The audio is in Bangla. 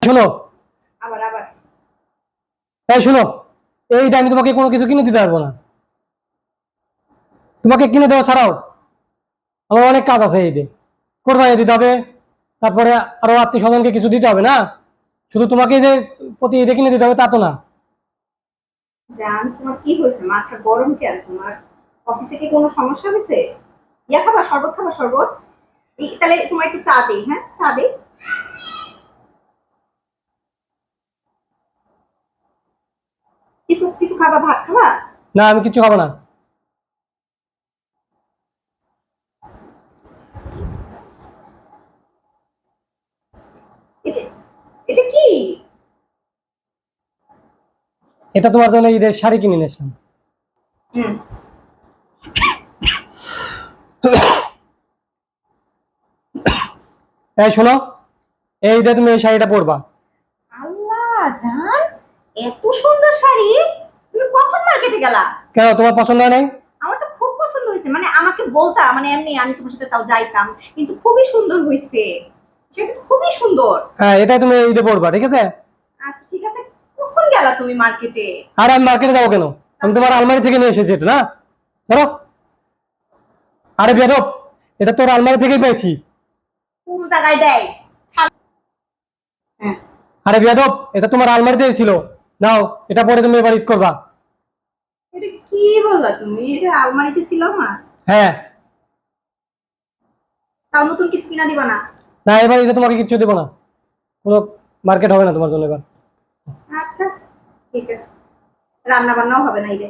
শোনো, আবার আবার এই শোনো, এই ঈদে আমি তোমাকে কোনো কিছু কিনে দিতে পারবো না। তোমাকে কিনে দেওয়া ছাড়াও আমার অনেক কাজ আছে এই ঈদে। কোরবানি দিতে হবে, তারপরে আরো আত্মীয় স্বজনকে কিছু দিতে হবে না। শুধু তোমাকে যে প্রতি ঈদে কিনে দিতে হবে তা তো না। জান, তোমার কি হয়েছে? মাথা গরম কেন তোমার? অফিসে কি কোনো সমস্যা হয়েছে? ইয়া খাবা, শরবত খাবা? শরবত তাহলে তোমার একটু চা দেই। হ্যাঁ, চা দেই। কিছু কিছু খাবা? ভাত খাবা? না, আমি কিছু খাবো না। এটা এটা কি? এটা তোমার জন্য ঈদের শাড়ি কিনে নিয়ে আসলাম। হুম। এই শোনো, এই ঈদে তুমি এই শাড়িটা পরবা। আল্লাহ জান, এত সুন্দর শাড়ি! তুমি কখন মার্কেটে গেলা? কেন, তোমার পছন্দ হয় নাই? আমার তো খুব পছন্দ হয়েছে। মানে আমাকে বলতা, মানে এমনি আমি তোমার সাথে তাও যাইতাম, কিন্তু খুবই সুন্দর হয়েছে। সেটা তো খুবই সুন্দর। হ্যাঁ, এটাই তুমি এই ঈদে পরবা, ঠিক আছে? আচ্ছা ঠিক আছে। কখন গেলা তুমি মার্কেটে? আর আমি মার্কেটে যাবো কেন? আমি তোমার আলমারি থেকে নিয়ে এসেছি এটা, না? ধরো। আরে বেরো, এটা তোর আলমারি থেকেই পেয়েছি। কোন জায়গায় দেয়? হ্যাঁ। আরে বেয়াদব, এটা তোমার আলমারিতেই ছিল। নাও, এটা পরে তুমি এবার ঈদ করবা। এটা কি বললা তুমি? এটা আলমারিতে ছিল না? হ্যাঁ। তাও নতুন কিছু কিনা দিবা না? না, এবার ঈদে তোমাকে কিচ্ছু দেবো না। কোনো মার্কেট হবে না তোমার জন্য এবার। আচ্ছা ঠিক আছে। রান্না বান্নাও হবে না ঈদে।